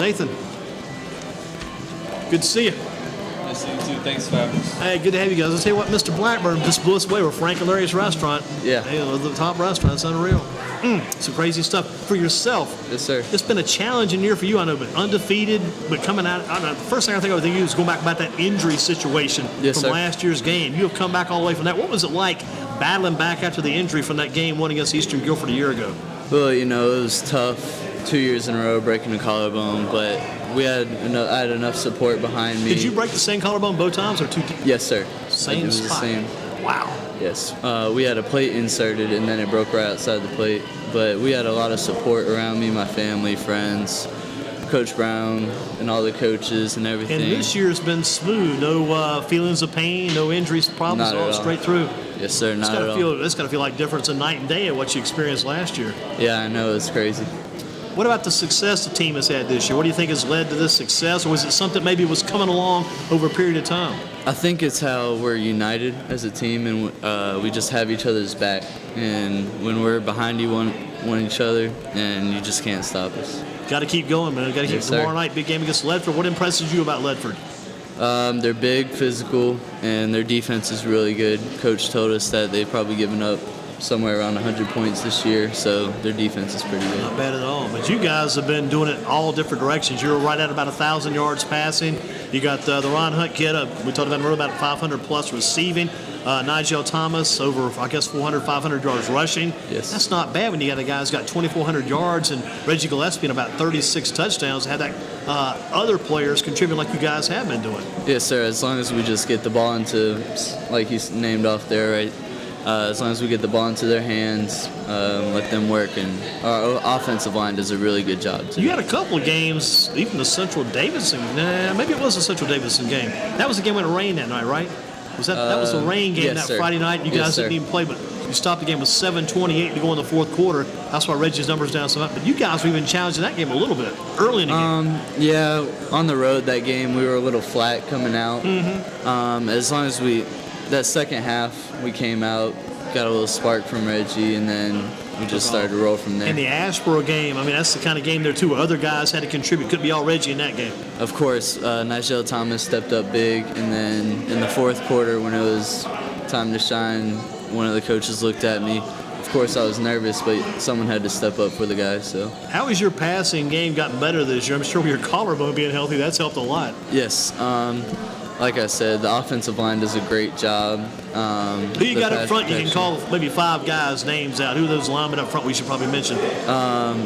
Nathan. Good to see you. Nice to see you too. Thanks for having us. Hey, good to have you guys. I'll tell you what, Mr. Blackburn just blew us away with Frank and Larry's restaurant. Yeah. Hey, the top restaurant. It's unreal. Some crazy stuff. For yourself, Yes, sir. it's been a challenging year for you, I know, but undefeated, but coming out, I don't know, the first thing I think of is going back about that injury situation Yes, from sir. last year's game. You have come back all the way from that. What was it like battling back after the injury from that game one against Eastern Guilford a year ago? Well, it was tough. 2 years in a row breaking the collarbone, but I had enough support behind me. Did you break the same collarbone both times or two? Yes, sir. Same It was spot. the same. Wow. Yes. We had a plate inserted, and then it broke right outside the plate. But we had a lot of support around me, my family, friends, Coach Brown, and all the coaches and everything. And this year's been smooth. No feelings of pain, no injuries, problems, Not at all all. straight through. Yes, sir. Not at all. It's got to feel like difference in night and day of what you experienced last year. Yeah, I know. It's crazy. What about the success the team has had this year? What do you think has led to this success, or was it something maybe was coming along over a period of time? I think it's how we're united as a team, and we just have each other's back. And when we're behind you, want each other, and you just can't stop us. Got to keep going, man. Got to keep Yes, sir. tomorrow night, big game against Ledford. What impresses you about Ledford? They're big, physical, and their defense is really good. Coach told us that they've probably given up somewhere around 100 points this year, so their defense is pretty good. Not bad at all. But you guys have been doing it all different directions. You're right at about 1,000 yards passing. You got the Ron Hunt kid, we talked about him earlier, about 500 plus receiving. Nigel Thomas over, I guess, 400, 500 yards rushing. Yes. That's not bad when you got a guy who's got 2,400 yards, and Reggie Gillespie and about 36 touchdowns. Had that other players contribute like you guys have been doing. Yes, sir. As long as we just get the ball into, like he's named off there, right? As long as we get the ball into their hands, let them work, and our offensive line does a really good job too. You had a couple of games, even the Central Davidson. Maybe it was a Central Davidson game. That was the game when it rained that night, right? That was the rain game yes, that sir. Friday night? You Yes, guys sir. didn't even play, but you stopped the game with 7:28 to go in the fourth quarter. That's why Reggie's numbers down so much. But you guys were even challenging that game a little bit early in the game. Yeah, on the road that game we were a little flat coming out. As long as that second half we came out, got a little spark from Reggie, and then we just started to roll from there. And the Ashboro game, I mean, that's the kind of game there too where other guys had to contribute. Couldn't be all Reggie in that game. Of course, Nigel Thomas stepped up big, and then in the fourth quarter when it was time to shine, one of the coaches looked at me. Of course, I was nervous, but someone had to step up for the guys. So How has your passing game gotten better this year? I'm sure with your collarbone being healthy, that's helped a lot. yes, like I said, the offensive line does a great job. Who you The got up pass front? You can protection. call maybe 5 guys' names out. Who are those linemen up front we should probably mention?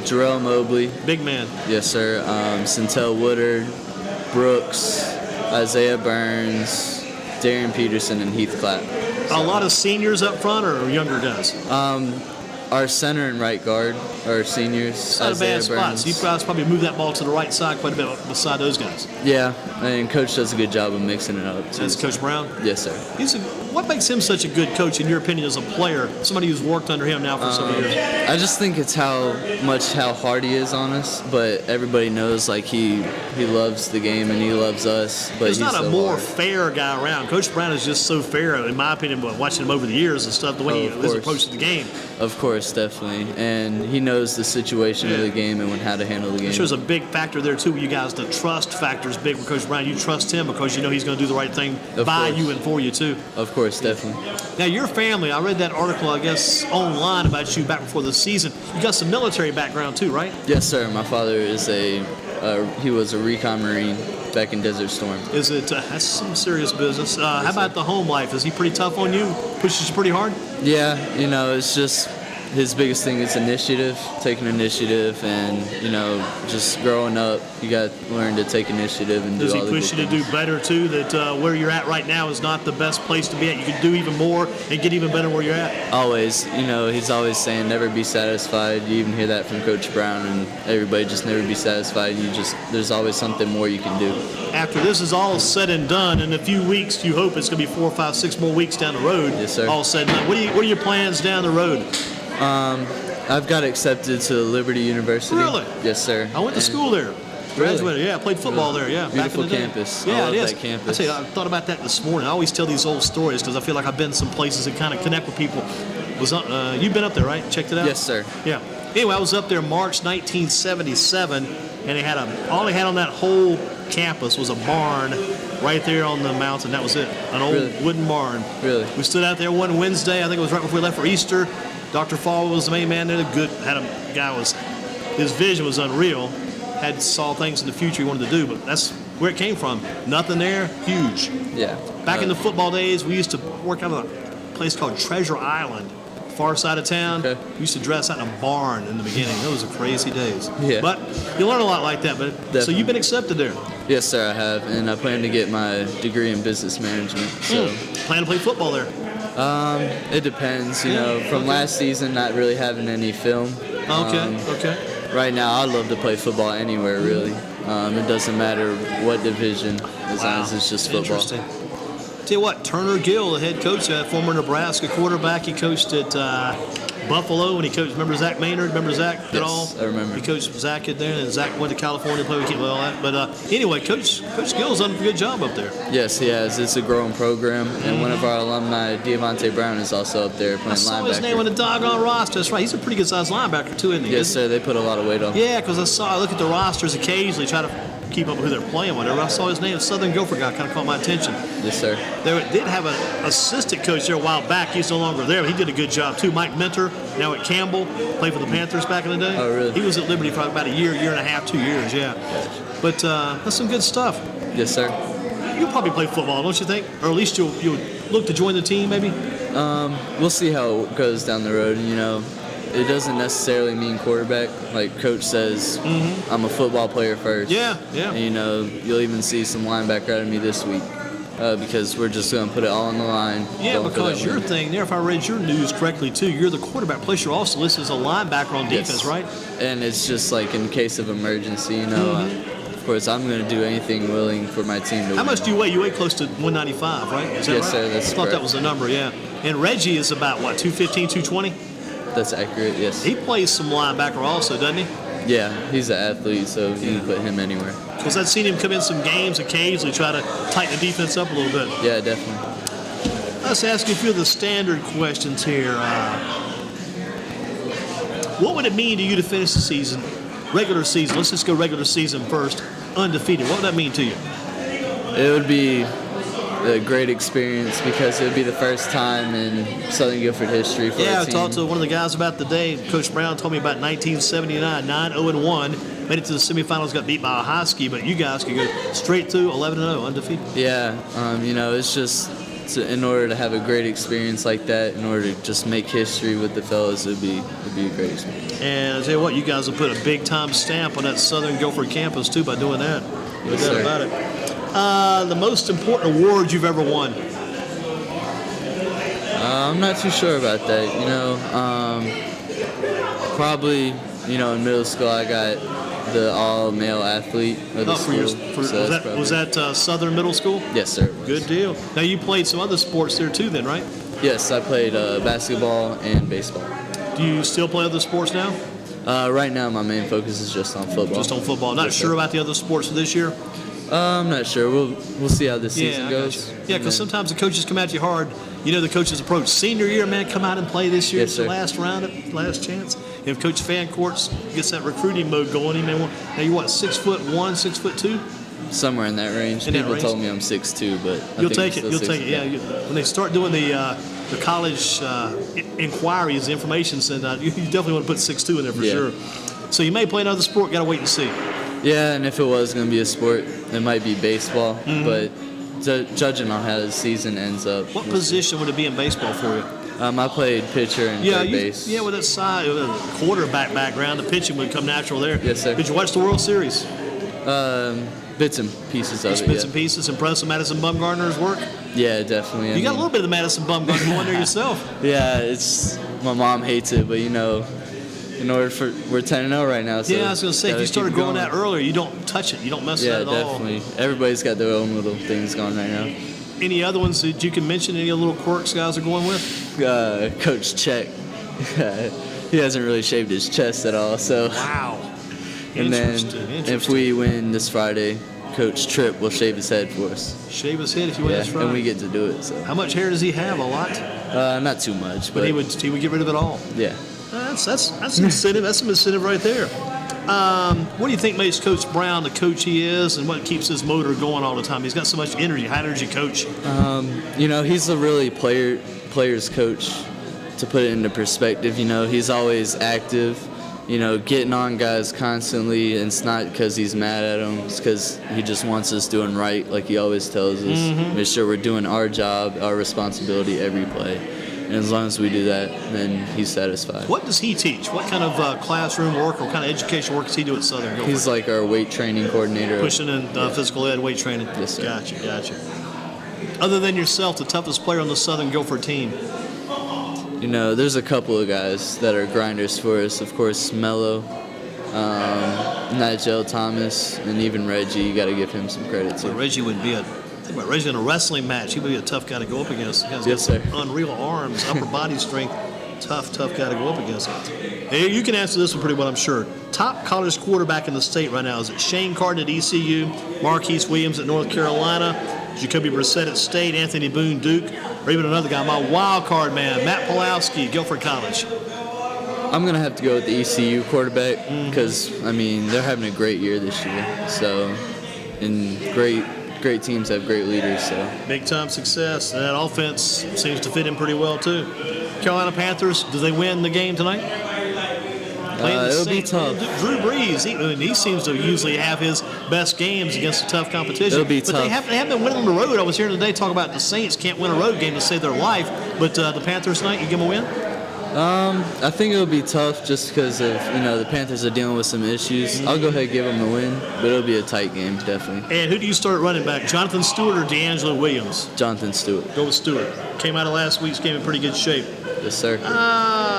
Jarrell Mobley, Big man. yes sir. Centel Woodard, Brooks, Isaiah Burns, Darian Peterson, and Heath Clapp. A lot of seniors up front or younger guys? Our center and right guard are seniors. It's not a Isaiah bad spot. Burns. So you guys probably move that ball to the right side quite a bit beside those guys. Yeah, and Coach does a good job of mixing it up too. That's Coach Brown. Yes, sir. What makes him such a good coach, in your opinion, as a player? Somebody who's worked under him now for so many years. I just think it's how hard he is on us, but everybody knows like he loves the game and he loves us. But There's he's not a so more hard. fair guy around. Coach Brown is just so fair, in my opinion, but watching him over the years and stuff, the way Of his course. approach to the game. Of course, definitely, and he knows the situation of the game and how to handle the game. I'm sure there's a big factor there, too, with you guys. The trust factor is big with Coach Brown. You trust him because you know he's going to do the right thing Of by course. you and for you, too. Of course, definitely. Now, your family, I read that article, I guess, online about you back before the season. You got some military background, too, right? Yes, sir. My father is he was a recon Marine back in Desert Storm. Is it? That's some serious business. How about the home life? Is he pretty tough on you? Pushes you pretty hard? Yeah, it's just his biggest thing is initiative, taking initiative, and just growing up, you got to learn to take initiative and Does do he all the push good you to things. do better, too, that where you're at right now is not the best place to be at? You can do even more and get even better where you're at? Always, he's always saying never be satisfied. You even hear that from Coach Brown, and everybody just never be satisfied. There's always something more you can do. After this is all said and done, in a few weeks, you hope it's going to be 4, 5, 6 more weeks down the road. Yes, sir. All said and done. What are your plans down the road? I've got accepted to Liberty University. Really? Yes, sir. I went to school there. Graduated, yeah. I played football there, yeah. Beautiful back in the day. campus. I Yeah, love it is. that campus. I thought about that this morning. I always tell these old stories because I feel like I've been some places that kind of connect with people. You've been up there, right? Checked it out? Yes, sir. Yeah. Anyway, I was up there March 1977, and all they had on that whole campus was a barn right there on the mountain. That was it, an old wooden barn. Really? We stood out there one Wednesday. I think it was right before we left for Easter. Dr. Fall was the main man there. His vision was unreal. Saw things in the future he wanted to do, but that's where it came from. Nothing there, huge. Yeah. Back in the football days, we used to work out of a place called Treasure Island, far side of town. Okay. We used to dress out in a barn in the beginning. Those were crazy days. Yeah. But you learn a lot like that. But Definitely. So you've been accepted there. Yes, sir, I have, and I plan to get my degree in business management. So. Plan to play football there. It depends, from last season, not really having any film. Okay. Right now, I love to play football anywhere, really. It doesn't matter what division, as long as it's just football. Interesting. Tell you what, Turner Gill, the head coach, former Nebraska quarterback, he coached at Buffalo, and he coached, remember Zach Maynard? Remember Zach at all? Yes, I remember. He coached Zach in there, and Zach went to California to play with all that. But anyway, Coach Gill's done a good job up there. Yes, he has. It's a growing program, and one of our alumni, Devontae Brown, is also up there playing linebacker. I saw his name on the doggone roster. That's right. He's a pretty good-sized linebacker, too, isn't he? Yes, sir. They put a lot of weight on. Yeah, because I look at the rosters occasionally, try to keep up with who they're playing, whatever. I saw his name, Southern Guilford guy, kind of caught my attention. Yes, sir. They did have an assistant coach there a while back. He's no longer there, but he did a good job, too. Mike Mentor, now at Campbell, played for the Panthers back in the day. Oh, really? He was at Liberty for about a year and a half, 2 years, yeah. But that's some good stuff. Yes, sir. You'll probably play football, don't you think? Or at least you'll look to join the team, maybe? We'll see how it goes down the road, It doesn't necessarily mean quarterback. Like Coach says, I'm a football player first. Yeah. And, you'll even see some linebacker out of me this week because we're just going to put it all on the line. Yeah, because your thing there, if I read your news correctly, too, you're the quarterback. Plus, you're also listed as a linebacker on defense, right? And it's just like in case of emergency, of course, I'm going to do anything willing for my team to win. How much do you weigh? You weigh close to 195, right? Is that Yes, right? sir. That's I thought that was the number, yeah. And Reggie is about, 215, 220? That's accurate, yes. He plays some linebacker also, doesn't he? Yeah, he's an athlete, so you can put him anywhere. Because I've seen him come in some games occasionally, try to tighten the defense up a little bit. Yeah, definitely. Let's ask you a few of the standard questions here. What would it mean to you to finish the season, regular season? Let's just go regular season first, undefeated. What would that mean to you? It would be a great experience because it would be the first time in Southern Guilford history for Yeah, a I team. talked to one of the guys about the day. Coach Brown told me about 1979, 9-0-1, made it to the semifinals, got beat by Husky, but you guys could go straight to 11-0, undefeated. Yeah, it's just in order to have a great experience like that, in order to just make history with the fellas, it'd be a great experience. And I tell you what, you guys will put a big time stamp on that Southern Guilford campus too by doing that. No Yes, doubt sir. about it. The most important award you've ever won? I'm not too sure about that. Probably, in middle school I got the all-male athlete of the school. Was that Southern Middle School? Yes, sir. it was. Good deal. Now you played some other sports there too then, right? Yes, I played basketball and baseball. Do you still play other sports now? Right now my main focus is just on football. Just on football. Not Yes, sure sir. about the other sports for this year? I'm not sure. We'll see how this season I goes. got you. Yeah, because sometimes the coaches come at you hard. The coaches approach senior year, man, come out and play this year. Yes, It's the sir. last round, last chance. If Coach Fancourts gets that recruiting mode going, he may want. Now you're what, 6'1", 6'2"? Somewhere in that range. In that People range? told me I'm 6'2", but I You'll think take I'm it. still You'll take it. Yeah. When they start doing the college inquiries, the information sent out, you definitely want to put 6'2" in there for Yeah. sure. So you may play another sport. Got to wait and see. Yeah, and if it was going to be a sport, it might be baseball. But judging on how the season ends up. What position would it be in baseball for you? I played pitcher and third base. With that side, with a quarterback background, the pitching would come natural there. Yes, sir. Did you watch the World Series? Bits and pieces of Just it, bits yeah. and pieces. Impressed with Madison Bumgarner's work? Yeah, definitely. You got a little bit of the Madison Bumgarner going there yourself. Yeah, my mom hates it, but in order for we're 10-0 right now. So Yeah, I was going to say, if gotta you started keep going going. that earlier, you don't touch it. You don't mess with it at all. definitely. Everybody's got their own little things going right now. Any other ones that you can mention? Any other little quirks guys are going with? Coach Check, he hasn't really shaved his chest at all. So, Wow. and then Interesting. if we win this Friday, Coach Tripp will shave his head for us. Shave his head if you win Yeah, this Friday. and we get to do it. So, How much hair does he have? A lot? not too much, But but he would get rid of it all. yeah. That's some incentive. That's some incentive right there. What do you think makes Coach Brown the coach he is, and what keeps his motor going all the time? He's got so much energy, high energy coach. He's a really player's coach. To put it into perspective, he's always active. Getting on guys constantly, and it's not because he's mad at them. It's because he just wants us doing right, like he always tells us. Make sure we're doing our job, our responsibility every play. And as long as we do that, then he's satisfied. What does he teach? What kind of classroom work or kind of education work does he do at Southern Guilford? He's like our weight training coordinator. Pushing in physical ed, weight training. Yes, sir. Gotcha. Other than yourself, the toughest player on the Southern Guilford team? There's a couple of guys that are grinders for us. Of course, Mello, Nigel Thomas, and even Reggie. You got to give him some credit too. So Reggie would be think about Reggie in a wrestling match. He would be a tough guy to go up against. Yes, sir. Unreal arms, upper body strength. Tough guy to go up against. Hey, you can answer this one pretty well, I'm sure. Top college quarterback in the state right now, is it Shane Carden at ECU, Marquise Williams at North Carolina, Jacoby Brissett at State, Anthony Boone Duke, or even another guy, my wild card man, Matt Pulowski, Guilford College? I'm going to have to go with the ECU quarterback because, they're having a great year this year. So, and great teams have great leaders. So big time success, and that offense seems to fit in pretty well too. Carolina Panthers, do they win the game tonight? It'll be tough. Drew Brees, he seems to usually have his best games against a tough competition. It'll be but tough. They have been winning on the road. I was here today talking about the Saints can't win a road game to save their life, but the Panthers tonight, you give them a win? I think it'll be tough just because of, the Panthers are dealing with some issues. I'll go ahead and give them the win, but it'll be a tight game, definitely. And who do you start at running back, Jonathan Stewart or D'Angelo Williams? Jonathan Stewart. Go with Stewart. Came out of last week's game in pretty good shape. Yes, sir.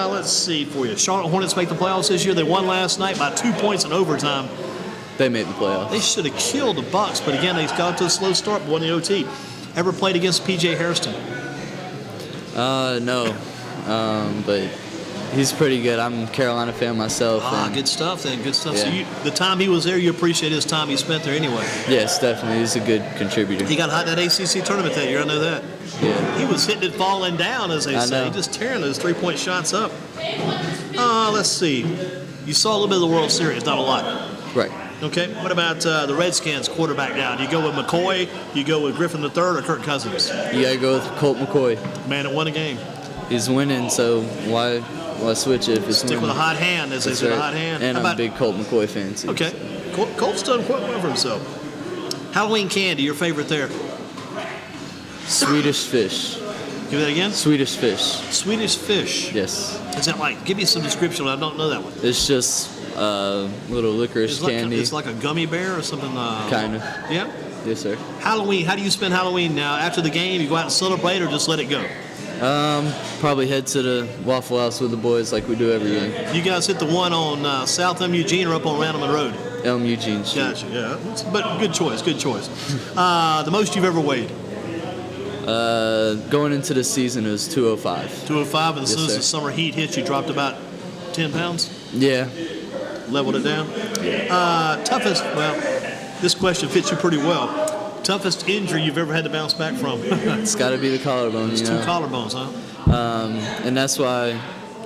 Let's see for you. Charlotte Hornets make the playoffs this year. They won last night by 2 points in overtime. They made the playoffs. They should have killed the Bucks, but again, they got to a slow start, but won the OT. Ever played against P.J. Hairston? No. But he's pretty good. I'm a Carolina fan myself. Good stuff then. Good stuff. Yeah. So the time he was there, you appreciate his time he spent there anyway. Yes, definitely. He's a good contributor. He got hot in that ACC tournament that year. I know that. Yeah. He was hitting it falling down, as they say. know. Just tearing those three-point shots up. Let's see. You saw a little bit of the World Series, not a lot. Right. Okay. What about the Redskins quarterback now? Do you go with McCoy? You go with Griffin III or Kirk Cousins? You got to go with Colt McCoy. Man that won a game. He's winning, so why switch it if it's Stick winning? with a hot hand, as they say, a hot hand. And I'm a big Colt McCoy fan, too. Okay. Colt's done quite well for himself. Halloween candy, your favorite there? Swedish fish. Give that again? Swedish fish. Swedish fish. Yes. Is that like, give me some description. I don't know that one. It's just little licorice candy. It's like a gummy bear or something? Kind of. Yeah? Yes, sir. Halloween, how do you spend Halloween now? After the game, you go out and celebrate or just let it go? Probably head to the Waffle House with the boys like we do every game. You guys hit the one on South Elm Eugene or up on Randleman Road? Elm Eugene Street. Gotcha, yeah. But good choice. The most you've ever weighed? Going into the season, it was 205. 205, and as soon as sir. the summer heat hit, you dropped about 10 pounds? Yeah. Leveled it down? Toughest, well, this question fits you pretty well. Toughest injury you've ever had to bounce back from? It's got to be the collarbone, It's you two know. collarbones, huh? And that's why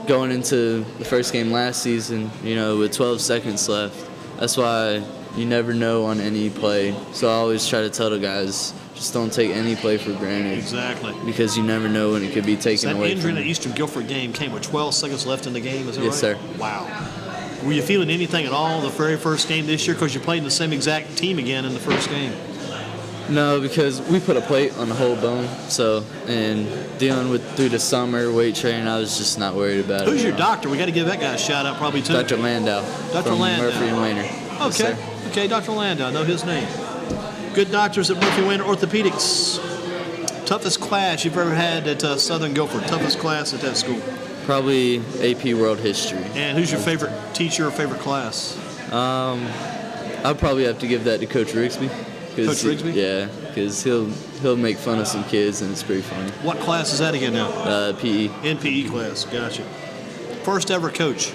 going into the first game last season, with 12 seconds left, that's why you never know on any play. So I always try to tell the guys, just don't take any play for granted. Exactly. Because you never know when it could be taken That away injury in from the you. Eastern Guilford game came with 12 seconds left in the game, is that right? Yes, sir. Wow. Were you feeling anything at all the very first game this year? Because you played in the same exact team again in the first game. No, because we put a plate on the whole bone. So, and dealing with through the summer weight training, I was just not worried about it. Who's your doctor? We got to give that guy a shout out probably too. Dr. Landau. Dr. From Landau. Murphy and Wainer. Yes, Okay. sir. Okay, Dr. Landau. I know his name. Good doctors at Murphy Wainer Orthopedics. Toughest class you've ever had at Southern Guilford? Toughest class at that school? Probably AP World History. And who's your favorite teacher or favorite class? I'd probably have to give that to Coach Rigsby. Coach Rigsby? Yeah, because he'll make fun of some kids and it's pretty funny. What class is that again now? PE. NPE class. Gotcha. First ever coach?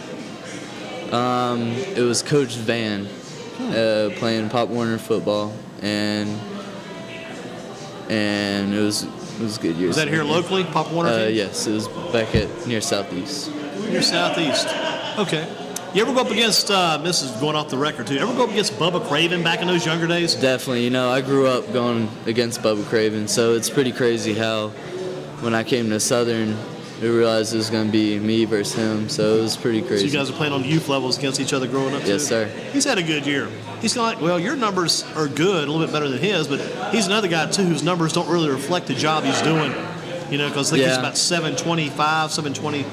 It was Coach Van playing Pop Warner football, and it was a good year. Was that here locally, Pop Warner? team? Yes, it was back at near Southeast. You're Southeast. Okay. You ever go up against, this is going off the record too, ever go up against Bubba Craven back in those younger days? Definitely. I grew up going against Bubba Craven, so it's pretty crazy how when I came to Southern, we realized it was going to be me versus him, so it was pretty crazy. So you guys are playing on youth levels against each other growing up too? Yes, sir. He's had a good year. He's kind of like, well, your numbers are good, a little bit better than his, but he's another guy too whose numbers don't really reflect the job he's doing, because I think he's about 725, 720,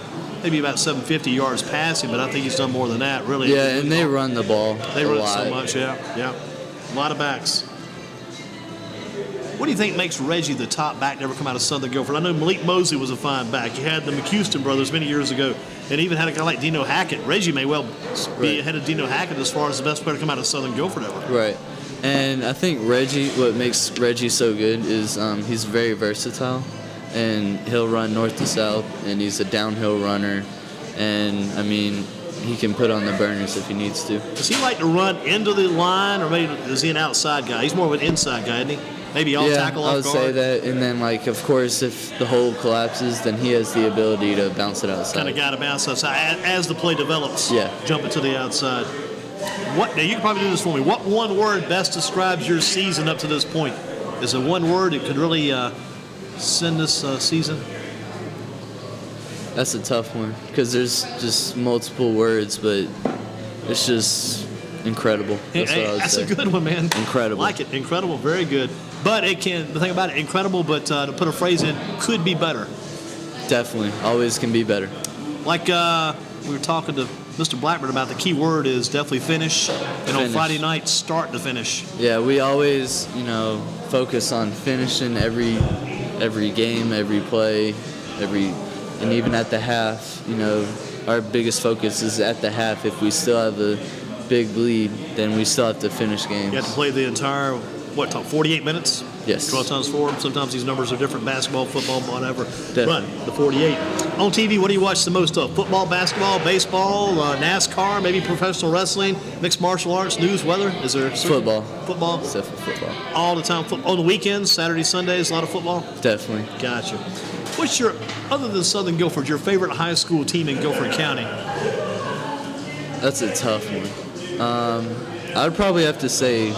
maybe about 750 yards passing, but I think he's done more than that, really. Yeah, and they run the ball. They run it so much, yeah. A lot of backs. What do you think makes Reggie the top back to ever come out of Southern Guilford? I know Malik Mosley was a fine back. You had the McHouston brothers many years ago, and even had a guy like Dino Hackett. Reggie may well be ahead of Dino Hackett as far as the best player to come out of Southern Guilford ever. Right. And I think what makes Reggie so good is he's very versatile, and he'll run north to south, and he's a downhill runner, and I mean, he can put on the burners if he needs to. Does he like to run into the line, or maybe is he an outside guy? He's more of an inside guy, isn't he? Maybe off tackle, off guard. I would say that, and then of course, if the hole collapses, then he has the ability to bounce it outside. Kind of got to bounce outside as the play develops. Yeah. Jump it to the outside. Now you can probably do this for me. What one word best describes your season up to this point? Is it one word that could really send this season? That's a tough one because there's just multiple words, but it's just incredible. That's what I would say. A good one, man. Incredible. Like it. Incredible. Very good. But the thing about it, incredible, but to put a phrase in, could be better. Definitely. Always can be better. Like we were talking to Mr. Blackburn about the key word is definitely finish. And on Friday night, start to finish. Yeah, we always, focus on finishing every game, every play, and even at the half, our biggest focus is at the half. If we still have a big lead, then we still have to finish games. You have to play the entire, 48 minutes? Yes. 12 times 4. Sometimes these numbers are different. Basketball, football, whatever. Definitely. But the 48. On TV, what do you watch the most of? Football, basketball, baseball, NASCAR, maybe professional wrestling, mixed martial arts, news, weather? Is there football? Football. Except for football. All the time. On the weekends, Saturdays, Sundays, a lot of football. Definitely. Gotcha. What's other than Southern Guilford, your favorite high school team in Guilford County? That's a tough one. I'd probably have to say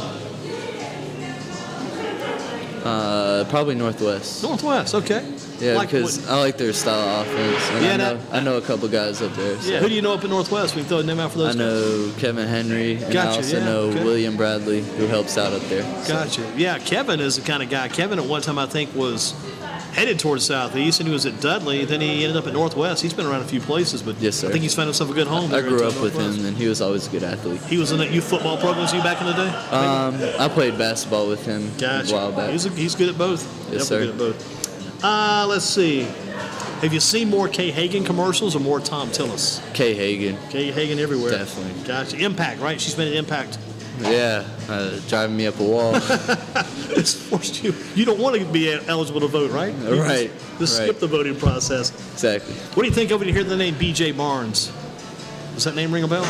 probably Northwest. Northwest, okay. Yeah, because I like their style of offense. And I know a couple guys up there. So. Yeah, who do you know up in Northwest? We can throw a name out for those guys. I know Kevin Henry, and I also know William Bradley, who helps out up there. Gotcha. So. Yeah, Kevin is the kind of guy. Kevin at one time I think was headed towards Southeast, and he was at Dudley. Then he ended up at Northwest. He's been around a few places, but yes, sir. I think he's found himself a good home. I grew up with him, and he was always a good athlete. He was in that youth football programs you back in the day? I played basketball with him a while back. He's good at both. Yes, sir. Good at both. Let's see. Have you seen more Kay Hagan commercials or more Tom Tillis? Kay Hagan. Kay Hagan everywhere. Definitely. Gotcha. Impact, right? She's been at Impact. Yeah, driving me up a wall. It's forced you. You don't want to be eligible to vote, right? Right. Just skip the voting process. Exactly. What do you think over to hear the name B.J. Barnes? Does that name ring a bell?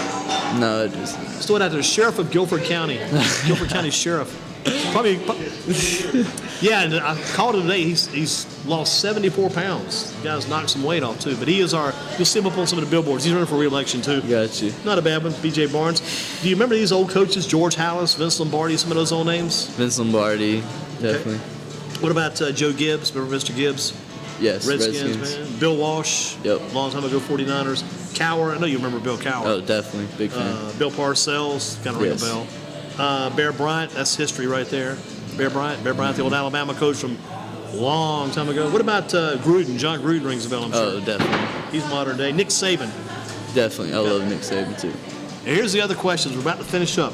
No, it doesn't. Still out there, Sheriff of Guilford County. Guilford County Sheriff. Probably. Yeah, and I called him today. He's lost 74 pounds. The guy's knocked some weight off too. But he is you'll see him up on some of the billboards. He's running for re-election too. Got you. Not a bad one, B.J. Barnes. Do you remember these old coaches, George Hallis, Vince Lombardi, some of those old names? Vince Lombardi, definitely. Okay. What about Joe Gibbs? Remember Mr. Gibbs? Yes, Redskins, man. Bill Walsh. Yep. Long time ago, 49ers. Cower. I know you remember Bill Cower. Oh, definitely. Big fan. Bill Parcells. Kind of ring a bell. Bear Bryant. That's history right there. Bear Bryant, the old Alabama coach from a long time ago. What about Gruden? John Gruden rings a bell, I'm sure. Oh, definitely. He's modern day. Nick Saban. Definitely. I love Nick Saban, too. And here's the other questions. We're about to finish up.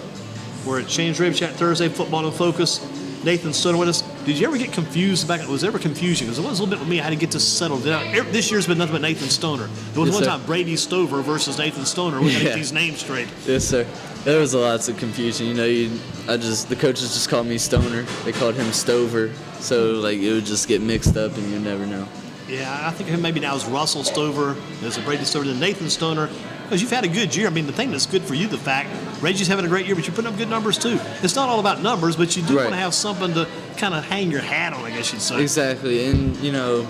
We're at Change Rave Chat Thursday, Football in Focus. Nathan Stoner with us. Did you ever get confused back? Was there ever confusion? Because it was a little bit with me. I had to get this settled. This year's been nothing but Nathan Stoner. There was one time Brady Stover versus Nathan Stoner. We got to get these names straight. Yes, sir. There was lots of confusion. The coaches just called me Stoner. They called him Stover. So it would just get mixed up, and you'd never know. Yeah, I think maybe now it's Russell Stover. There's a Brady Stover. Then Nathan Stoner. because you've had a good year. I mean, the thing that's good for you, the fact Reggie's having a great year, but you're putting up good numbers too. It's not all about numbers, but you do want to have something to kind of hang your hat on, I guess you'd say. Exactly, and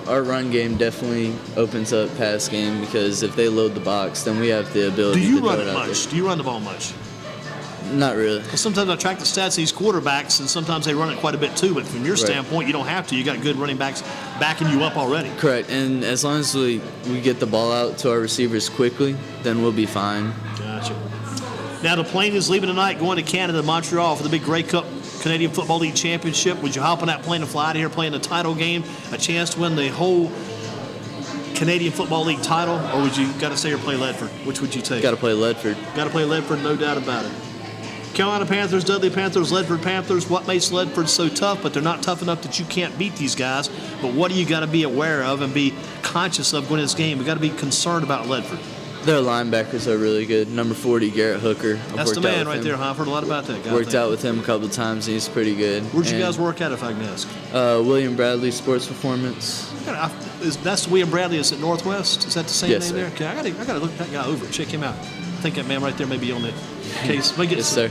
our run game definitely opens up pass game, because if they load the box, then we have the ability to do you do run it it out much? there. Do you run the ball much? Not really. Well, sometimes I track the stats of these quarterbacks, and sometimes they run it quite a bit too. But from your standpoint, you don't have to. You got good running backs backing you up already. Correct, and as long as we get the ball out to our receivers quickly, then we'll be fine. Gotcha. Now the plane is leaving tonight, going to Canada, Montreal for the big Grey Cup Canadian Football League Championship. Would you hop on that plane and fly out of here playing the title game, a chance to win the whole Canadian Football League title, or would you got to stay or play Ledford? Which would you take? Got to play Ledford. Got to play Ledford, no doubt about it. Carolina Panthers, Dudley Panthers, Ledford Panthers. What makes Ledford so tough? But they're not tough enough that you can't beat these guys. But what do you got to be aware of and be conscious of going this game? We got to be concerned about Ledford. Their linebackers are really good. Number 40, Garrett Hooker. That's the man right there, huh? I've heard a lot about that guy. Worked out with him a couple of times, and he's pretty good. Where'd you guys work at, if I can ask? William Bradley Sports Performance. That's William Bradley. Is it Northwest? Is that the same name sir. there? Okay, I gotta look that guy over. Check him out. I think that man right there may be on the case. Yes, sir.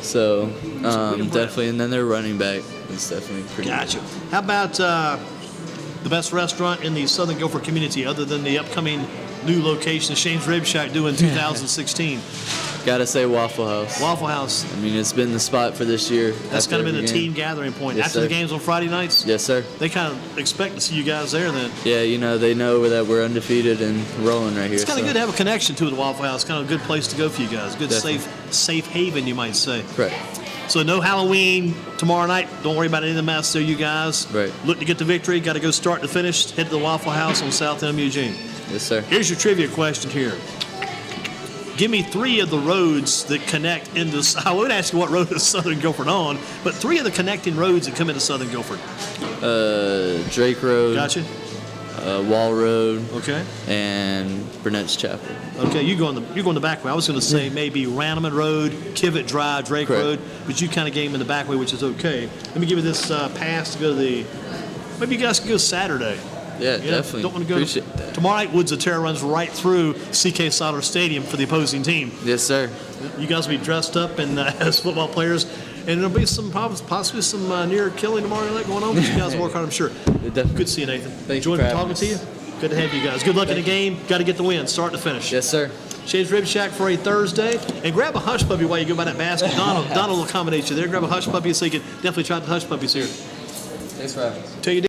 So, definitely, and then their running back is definitely pretty Gotcha. good. How about the best restaurant in the Southern Guilford community, other than the upcoming new location, Shane's Rib Shack, due in 2016? Gotta say Waffle House. Waffle House. I mean, it's been the spot for this year. That's kind of been the team gathering point. Yes, After sir. the games on Friday nights, Yes, sir. they kind of expect to see you guys there then. Yeah, they know that we're undefeated and rolling right here. It's kind of good to have a connection to the Waffle House. Kind of a good place to go for you guys. Good, safe haven, you might say. Correct. So no Halloween tomorrow night. Don't worry about any of the mess there, you guys. Right. Look to get the victory. Got to go start to finish. Head to the Waffle House on South Elm, Eugene. Yes, sir. Here's your trivia question here. Give me 3 of the roads that connect into. I would ask you what road is Southern Guilford on, but 3 of the connecting roads that come into Southern Guilford. Drake Road. Gotcha. Wall Road. Okay. And Burnett's Chapel. Okay, you're going the back way. I was going to say maybe Ranneman Road, Kivett Drive, Drake Correct. Road, but you kind of gave them in the back way, which is okay. Let me give you this pass to go to the. Maybe you guys can go Saturday. Yeah, definitely. Don't want to go Appreciate that. tomorrow night. Woods of Terror runs right through CK Sauter Stadium for the opposing team. Yes, sir. You guys will be dressed up and as football players, and there'll be some possibly some near killing tomorrow night going on. But you guys work hard, I'm sure. Definitely. Good to see you, Nathan. Thank you Enjoyed for talking to having you. Good to have you guys. Good luck in the game. Got to get the win, start to finish. Yes, sir. Shane's Rib Shack for a Thursday. And grab a hush puppy while you go by that basket. Donald will accommodate you there. Grab a hush puppy so you can definitely try the hush puppies here. Thanks for having us. Tell you